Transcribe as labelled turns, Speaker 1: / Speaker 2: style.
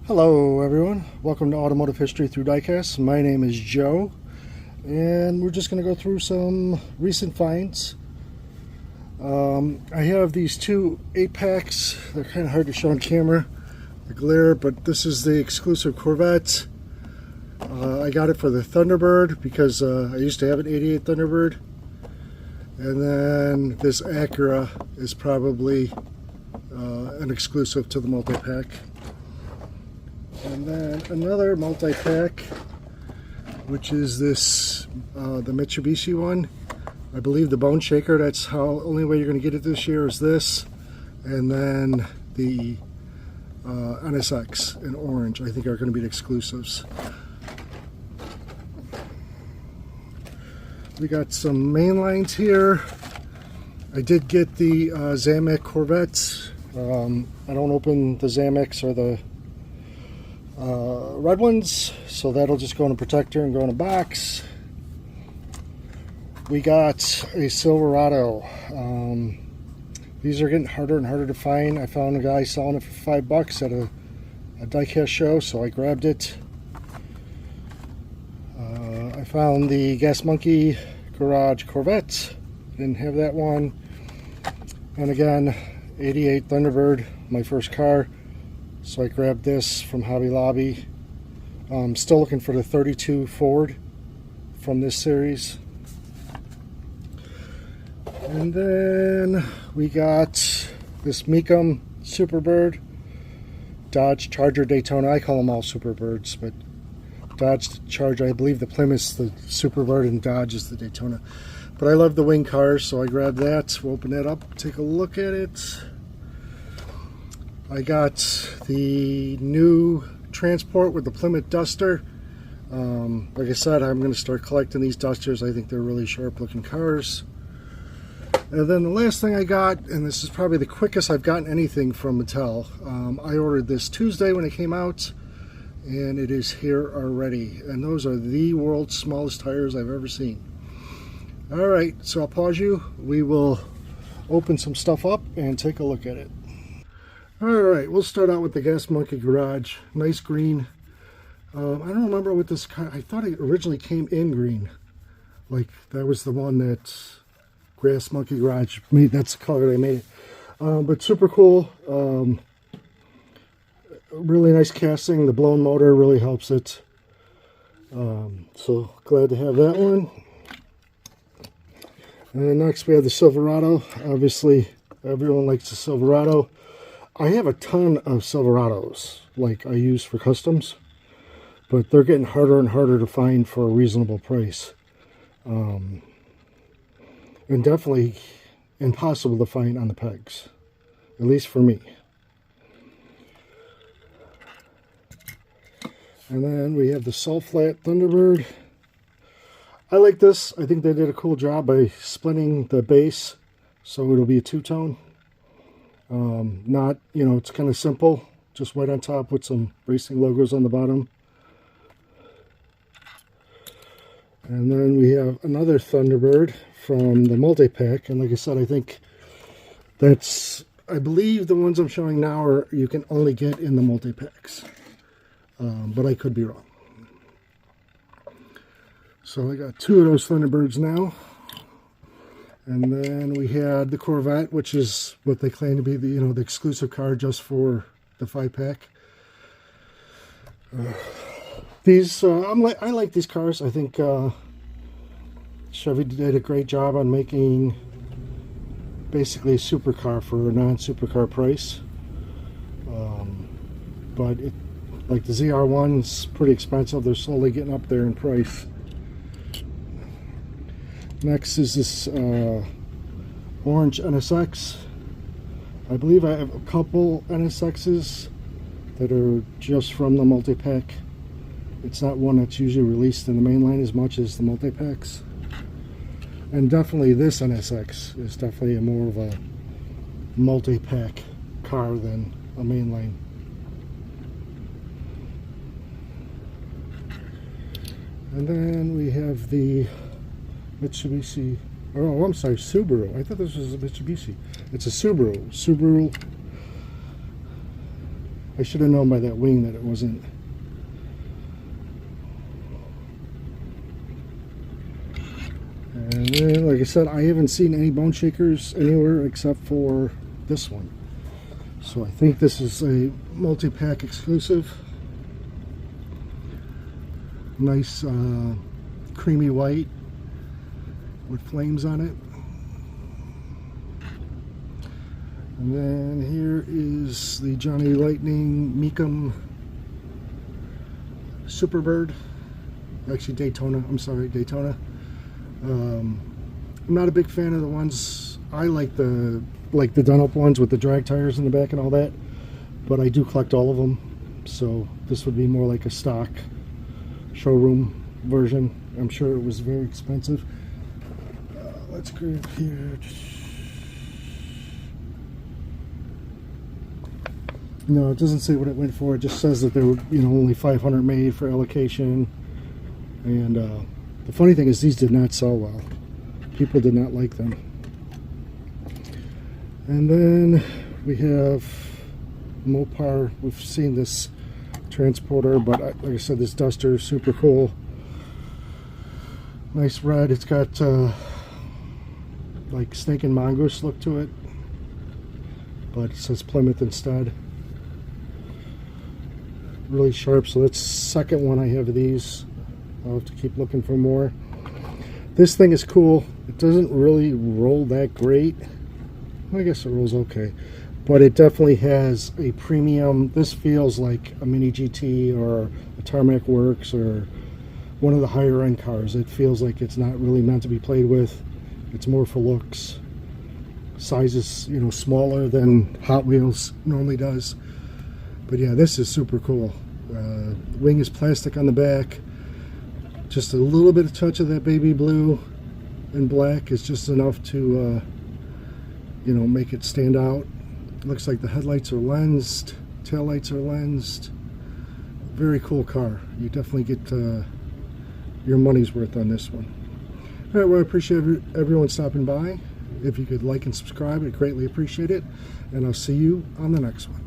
Speaker 1: Hello everyone, welcome to Automotive History Through Diecast. My name is Joe, and we're just going to go through some recent finds. I have these two 8-packs. They're kind of hard to show on camera, the glare, but this is the exclusive Corvette. I got it for the Thunderbird because I used to have an 88 Thunderbird. And then this Acura is probably an exclusive to the multi-pack. And then another multi-pack, which is this, the Mitsubishi one. I believe the Bone Shaker, that's how only way you're going to get it this year is this. And then the NSX in orange, I think are going to be the exclusives. We got some main lines here. I did get the Zamac Corvettes. I don't open the Zamacs or the red ones, so that'll just go in a protector and go in a box. We got a Silverado. These are getting harder and harder to find. I found a guy selling it for $5 at a diecast show, so I grabbed it. I found the Gas Monkey Garage Corvette. Didn't have that one. And again, 88 Thunderbird, my first car. So I grabbed this from Hobby Lobby. I'm still looking for the 32 Ford from this series. And then we got this Mecum Superbird, Dodge Charger Daytona. I call them all Superbirds, but Dodge Charger, I believe the Plymouth's the Superbird and Dodge is the Daytona. But I love the wing cars, so I grabbed that. We'll open that up, take a look at it. I got the new Transport with the Plymouth Duster. Like I said, I'm going to start collecting these Dusters. I think they're really sharp looking cars. And then the last thing I got, and this is probably the quickest I've gotten anything from Mattel. I ordered this Tuesday when it came out, and it is here already. And those are the world's smallest tires I've ever seen. Alright, so I'll pause you. We will open some stuff up and take a look at it. Alright, we'll start out with the Gas Monkey Garage. Nice green. I don't remember what this car, I thought it originally came in green. Like, that was the one that Gas Monkey Garage made. That's the color they made it. But super cool. Really nice casting. The blown motor really helps it. So, glad to have that one. And then next we have the Silverado. Obviously, everyone likes the Silverado. I have a ton of Silverados, like I use for customs, but they're getting harder and harder to find for a reasonable price. And definitely impossible to find on the pegs, at least for me. And then we have the Sul-Flat Thunderbird. I like this. I think they did a cool job by splitting the base, so it'll be a two-tone. Not, you know, it's kind of simple, just white on top with some racing logos on the bottom. And then we have another Thunderbird from the multi-pack, and like I said, I think that's, I believe the ones I'm showing now are you can only get in the multi-packs, but I could be wrong. So I got two of those Thunderbirds now. And then we had the Corvette, which is what they claim to be the, you know, the exclusive car just for the 5-pack. These, I like these cars. I think Chevy did a great job on making basically a supercar for a non-supercar price. But it, like the ZR1 is pretty expensive. They're slowly getting up there in price. Next is this orange NSX. I believe I have a couple NSXs that are just from the multi-pack. It's not one that's usually released in the main line as much as the multi-packs. And definitely this NSX is definitely a more of a multi-pack car than a mainline. And then we have the Mitsubishi, oh, I'm sorry, Subaru. I thought this was a Mitsubishi. It's a Subaru. I should have known by that wing that it wasn't. And then, like I said, I haven't seen any bone shakers anywhere except for this one. So I think this is a multi-pack exclusive. Nice creamy white with flames on it. And then here is the Johnny Lightning Mecum Superbird. Actually Daytona, I'm sorry, Daytona. I'm not a big fan of the ones. I like the done-up ones with the drag tires in the back and all that, but I do collect all of them. So this would be more like a stock showroom version. I'm sure it was very expensive. Let's grab here. No, it doesn't say what it went for. It just says that there were, you know, only 500 made for allocation. And the funny thing is, these did not sell well. People did not like them. And then we have Mopar. We've seen this transporter, but like I said, this Duster is super cool. Nice red. It's got like snake and mongoose look to it, but it says Plymouth instead. Really sharp. So that's the second one I have of these. I'll have to keep looking for more. This thing is cool. It doesn't really roll that great. I guess it rolls okay, but it definitely has a premium. This feels like a Mini GT or a Tarmac Works or one of the higher end cars. It feels like it's not really meant to be played with. It's more for looks. Size is, you know, smaller than Hot Wheels normally does. But yeah, this is super cool. Wing is plastic on the back. Just a little bit of touch of that baby blue and black is just enough to you know, make it stand out. Looks like the headlights are lensed, tail lights are lensed. Very cool car. You definitely get your money's worth on this one. All right, well, I appreciate everyone stopping by. If you could like and subscribe, I'd greatly appreciate it. And I'll see you on the next one.